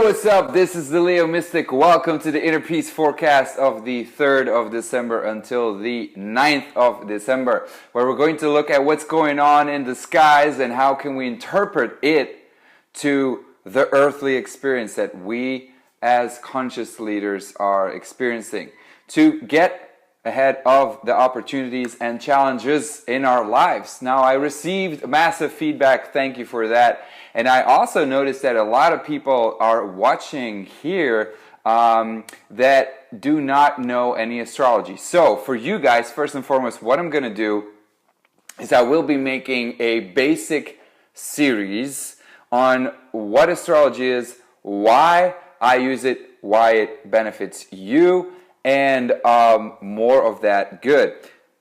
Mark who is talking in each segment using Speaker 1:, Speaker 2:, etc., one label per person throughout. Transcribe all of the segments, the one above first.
Speaker 1: What's up? This is the Leo Mystic. Welcome to the Inner Peace Forecast of the 3rd of December until the 9th of December, where we're going to look at what's going on in the skies and how can we interpret it to the earthly experience that we as conscious leaders are experiencing to get ahead of the opportunities and challenges in our lives. Now, I received massive feedback. Thank you for that. And I also noticed that a lot of people are watching here that do not know any astrology. So for you guys, first and foremost, what I'm going to do is I will be making a basic series on what astrology is, why I use it, why it benefits you, and more of that good.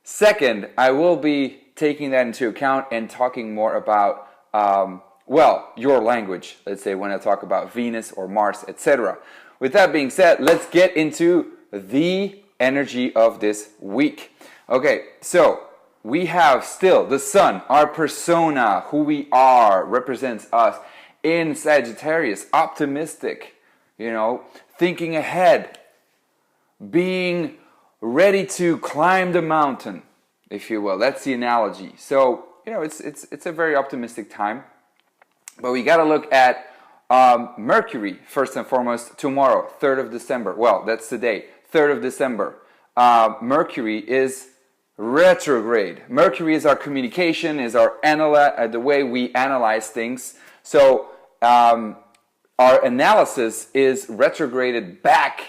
Speaker 1: Second, I will be taking that into account and talking more about your language, let's say, when I talk about Venus or Mars, etc. With that being said, let's get into the energy of this week. Okay, so we have still the sun, our persona, who we are, represents us in Sagittarius, optimistic, thinking ahead, being ready to climb the mountain, if you will. That's the analogy. So, it's a very optimistic time. But we got to look at Mercury, first and foremost, tomorrow, 3rd of December. Well, that's today, 3rd of December. Mercury is retrograde. Mercury is our communication, is our the way we analyze things. So our analysis is retrograded back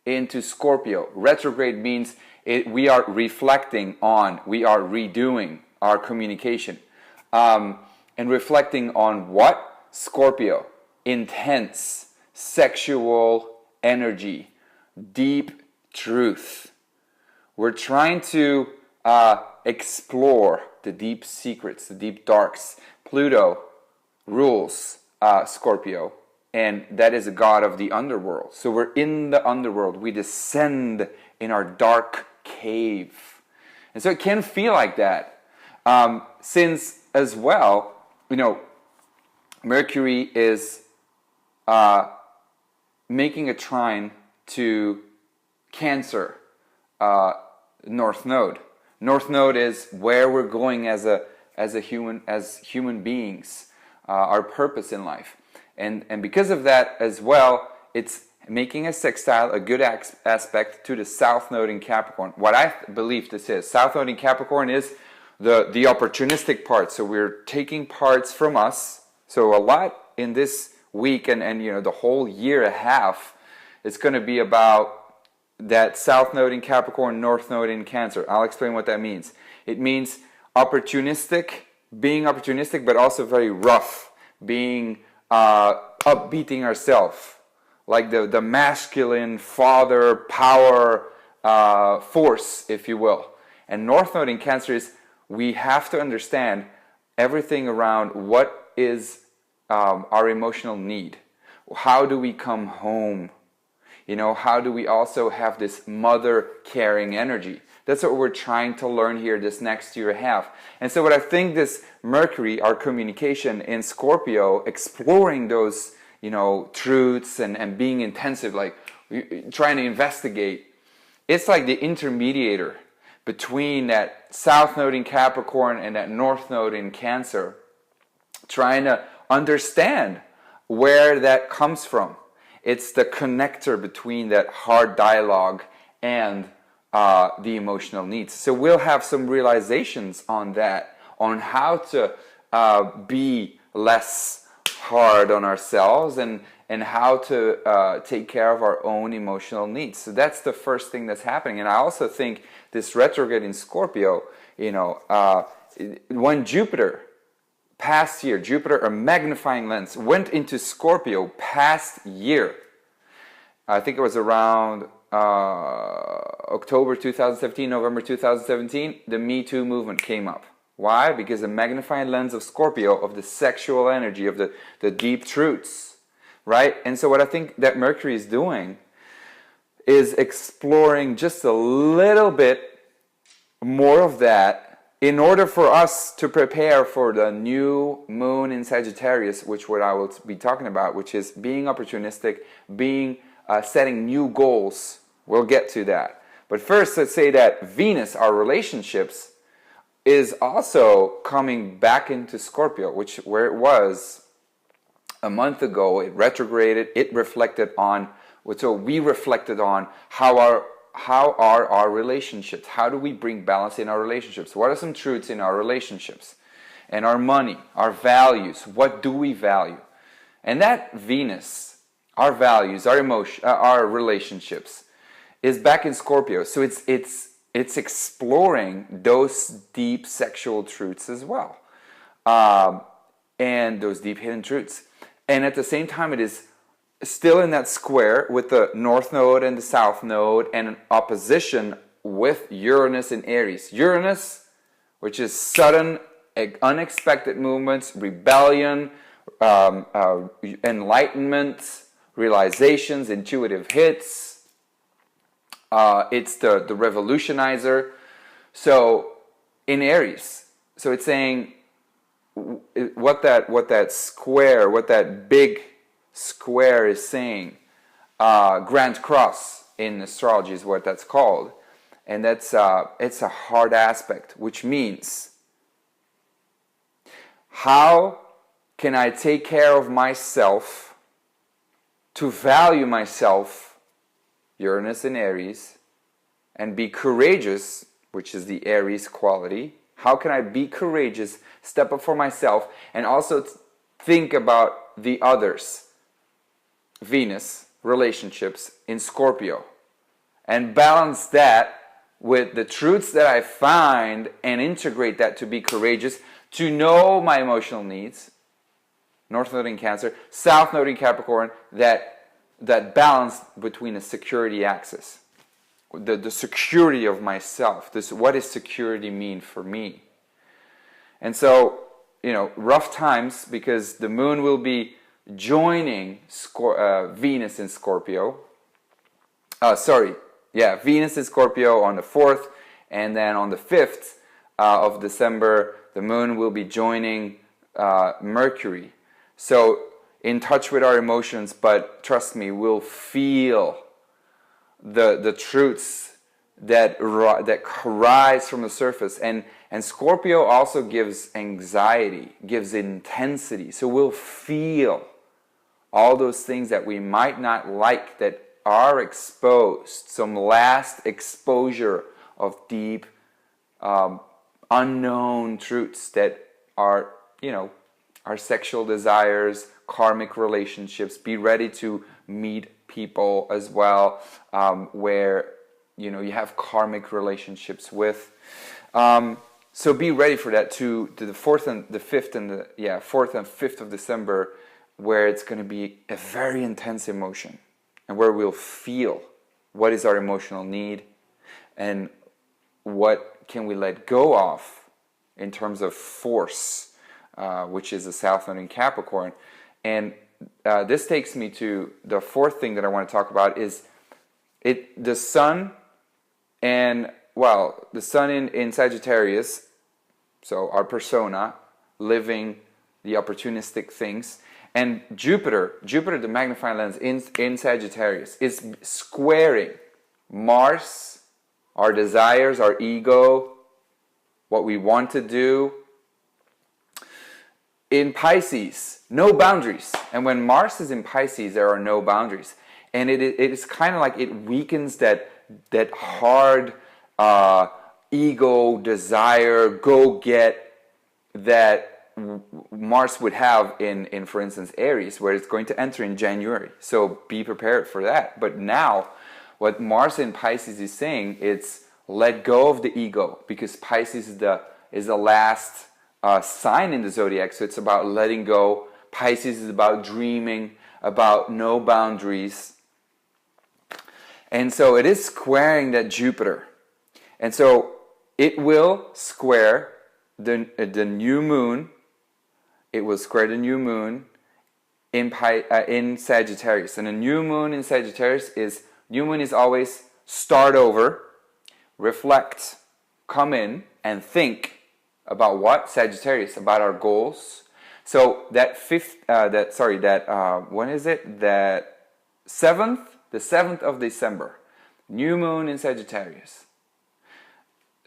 Speaker 1: into Scorpio. Retrograde means we are reflecting on, we are redoing our communication. And reflecting on what? Scorpio. Intense, sexual energy, deep truth. We're trying to explore the deep secrets, the deep darks. Pluto rules Scorpio, and that is a god of the underworld. So we're in the underworld. We descend in our dark cave. And so it can feel like that. Since as well, Mercury is making a trine to Cancer, North Node. North Node is where we're going as human beings, our purpose in life, and because of that as well, it's making a sextile, a good aspect to the South Node in Capricorn. What I believe this is, South Node in Capricorn is the opportunistic part. So we're taking parts from us. So a lot in this week and the whole year and a half, it's going to be about that South Node in Capricorn, North Node in Cancer. I'll explain what that means. It means being opportunistic, but also very rough, being upbeating ourselves, like the masculine father power force, if you will. And North Node in Cancer is we have to understand everything around what is our emotional need. How do we come home? How do we also have this mother caring energy? That's what we're trying to learn here this next year and a half. And so what I think this Mercury, our communication in Scorpio, exploring those, truths and being intensive, like trying to investigate, it's like the intermediator between that South Node in Capricorn and that North Node in Cancer, trying to understand where that comes from. It's the connector between that hard dialogue and the emotional needs. So we'll have some realizations on that, on how to be less hard on ourselves and how to take care of our own emotional needs. So that's the first thing that's happening. And I also think this retrograde in Scorpio, when Jupiter, past year, Jupiter, a magnifying lens, went into Scorpio past year, I think it was around October 2017, November 2017, the Me Too movement came up. Why? Because the magnifying lens of Scorpio, of the sexual energy, of the deep truths, right? And so what I think that Mercury is doing is exploring just a little bit more of that in order for us to prepare for the new moon in Sagittarius, which what I will be talking about, which is being opportunistic, being setting new goals, we'll get to that. But first, let's say that Venus, our relationships, is also coming back into Scorpio, which where it was a month ago, it retrograded, it reflected on, so we reflected on how are our relationships? How do we bring balance in our relationships? What are some truths in our relationships? And our money, our values, what do we value? And that Venus, our values, our emotion, our relationships, is back in Scorpio. So it's exploring those deep sexual truths as well. And those deep hidden truths. And at the same time, it is still in that square with the North Node and the South Node, and an opposition with Uranus in Aries. Uranus, which is sudden, unexpected movements, rebellion, enlightenment, realizations, intuitive hits. It's the revolutionizer. So in Aries, so it's saying what that square, what that big square is saying. Grand Cross in astrology is what that's called, and that's it's a hard aspect, which means how can I take care of myself, to value myself, Uranus in Aries, and be courageous, which is the Aries quality. How can I be courageous, step up for myself, and also think about the others? Venus, relationships in Scorpio, and balance that with the truths that I find and integrate that to be courageous, to know my emotional needs. North Node in Cancer, South Node in Capricorn, that balance between a security axis, the security of myself. What does security mean for me? And so, rough times, because the moon will be joining Venus in Scorpio. Venus in Scorpio on the 4th, and then on the 5th of December, the moon will be joining Mercury. So in touch with our emotions, but trust me, we'll feel the truths that rise from the surface. And Scorpio also gives anxiety, gives intensity. So we'll feel all those things that we might not like, that are exposed, some last exposure of deep, unknown truths that are, our sexual desires, karmic relationships. Be ready to meet people as well, where, you have karmic relationships with. So be ready for that to the 4th and the 5th and 4th and 5th of December, where it's going to be a very intense emotion, and where we'll feel what is our emotional need and what can we let go of in terms of force, which is the South Node in Capricorn. And this takes me to the 4th thing that I want to talk about is the sun in Sagittarius, so our persona, living the opportunistic things, and Jupiter, the magnifying lens in Sagittarius, is squaring Mars, our desires, our ego, what we want to do. In Pisces, no boundaries. And when Mars is in Pisces, there are no boundaries. And it is kind of like it weakens that hard ego, desire, go get that Mars would have in, for instance, Aries, where it's going to enter in January. So be prepared for that. But now, what Mars in Pisces is saying, it's let go of the ego, because Pisces is the last sign in the zodiac. So it's about letting go. Pisces is about dreaming, about no boundaries. And so it is squaring that Jupiter. And so it will square the new moon. It will square the new moon in Sagittarius. And a new moon in Sagittarius is always start over, reflect, come in, and think About what? Sagittarius, about our goals. So when is it? That 7th, the 7th of December, new moon in Sagittarius.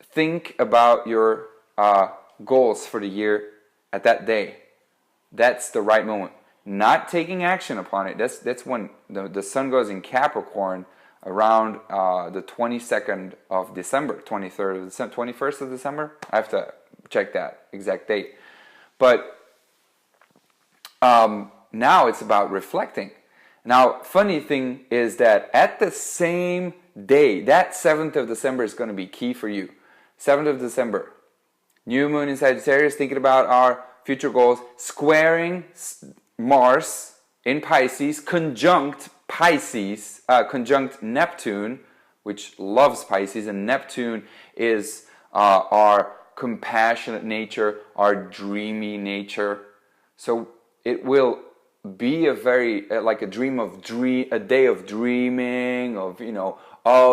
Speaker 1: Think about your goals for the year at that day. That's the right moment. Not taking action upon it. That's when the sun goes in Capricorn around the 22nd of December, 23rd of December, 21st of December. I have to check that exact date. But now it's about reflecting. Now, funny thing is that at the same day, that 7th of December is going to be key for you. 7th of December, new moon in Sagittarius, thinking about our future goals, squaring Mars in Pisces, conjunct Neptune, which loves Pisces, and Neptune is our compassionate nature, our dreamy nature. So it will be a very like a day of dreaming, of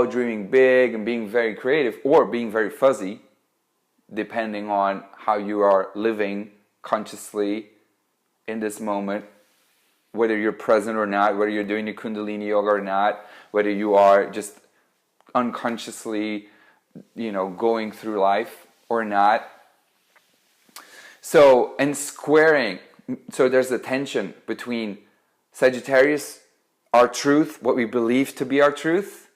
Speaker 1: dreaming big and being very creative, or being very fuzzy, depending on how you are living consciously in this moment, whether you're present or not, whether you're doing your Kundalini yoga or not, whether you are just unconsciously going through life or not. So, and squaring, so there's a tension between Sagittarius, our truth, what we believe to be our truth,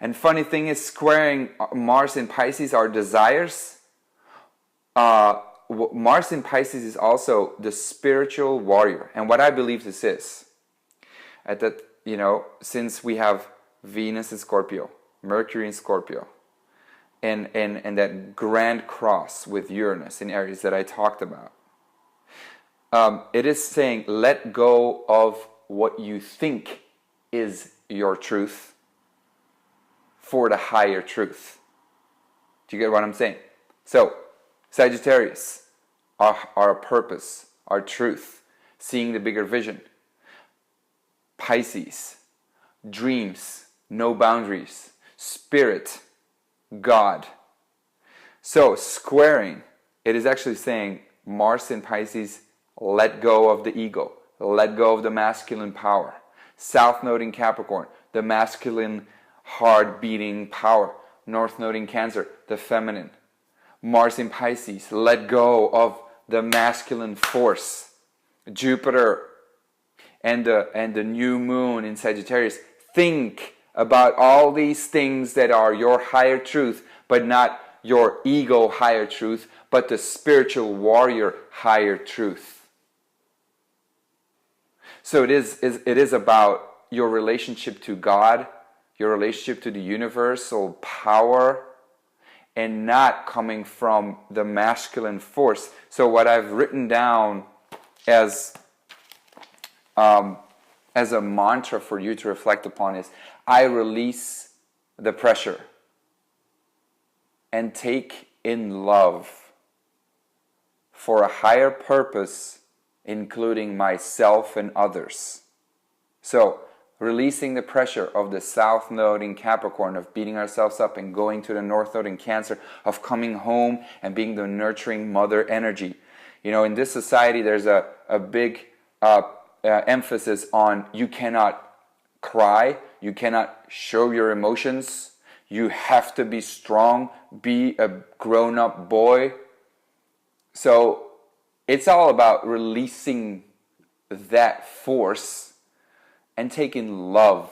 Speaker 1: and funny thing is squaring Mars in Pisces, our desires. Mars in Pisces is also the spiritual warrior, and what I believe this is, since we have Venus in Scorpio, Mercury in Scorpio, and that grand cross with Uranus in Aries that I talked about, it is saying let go of what you think is your truth for the higher truth. Do you get what I'm saying? So, Sagittarius, our purpose, our truth, seeing the bigger vision. Pisces, dreams, no boundaries, spirit, God. So, squaring, it is actually saying Mars in Pisces, let go of the ego, let go of the masculine power. South Node in Capricorn, the masculine hard beating power. North Node in Cancer, the feminine. Mars in Pisces, let go of the masculine force. Jupiter and the new moon in Sagittarius, think about all these things that are your higher truth, but not your ego higher truth, but the spiritual warrior higher truth. So it is about your relationship to God, your relationship to the universal power, and not coming from the masculine force. So what I've written down as a mantra for you to reflect upon is, I release the pressure and take in love for a higher purpose, including myself and others. So, releasing the pressure of the South Node in Capricorn, of beating ourselves up and going to the North Node in Cancer, of coming home and being the nurturing mother energy. In this society, there's a big emphasis on you cannot cry, you cannot show your emotions, you have to be strong, be a grown-up boy. So it's all about releasing that force and taking love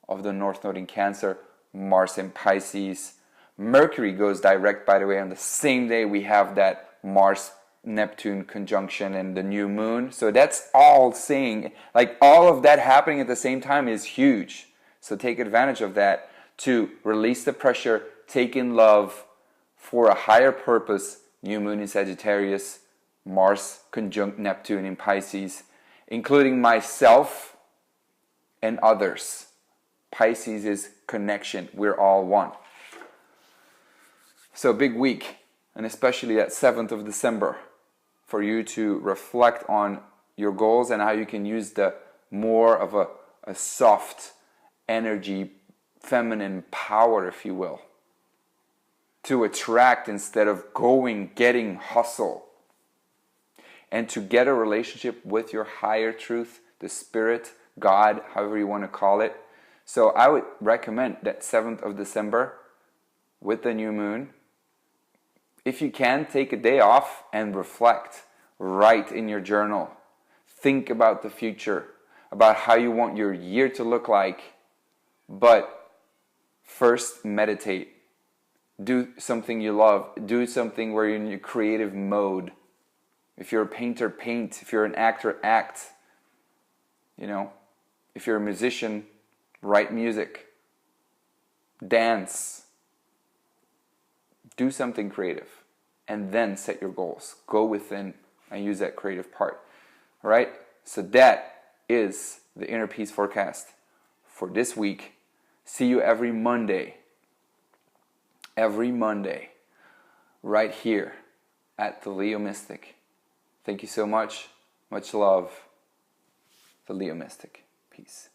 Speaker 1: of the North Node in Cancer, Mars in Pisces. Mercury goes direct, by the way, on the same day we have that Mars-Neptune conjunction and the new moon. So that's all saying, like all of that happening at the same time is huge. So take advantage of that to release the pressure, take in love for a higher purpose. New moon in Sagittarius, Mars conjunct Neptune in Pisces, including myself and others. Pisces is connection. We're all one. So big week, and especially that 7th of December, for you to reflect on your goals and how you can use the more of a soft energy, feminine power, if you will. to attract instead of going, getting, hustle. And to get a relationship with your higher truth, the Spirit, God, however you want to call it. So I would recommend that 7th of December with the new moon, if you can, take a day off and reflect. Write in your journal. Think about the future, about how you want your year to look like. But first, meditate. Do something you love. Do something where you're in your creative mode. If you're a painter, paint. If you're an actor, act. You know, if you're a musician, write music. Dance. Do something creative. And then set your goals. Go within and use that creative part. All right? So that is the Inner Peace Forecast for this week. See you every Monday. Every Monday. Right here at the Leo Mystic. Thank you so much. Much love. The Leo Mystic. Peace.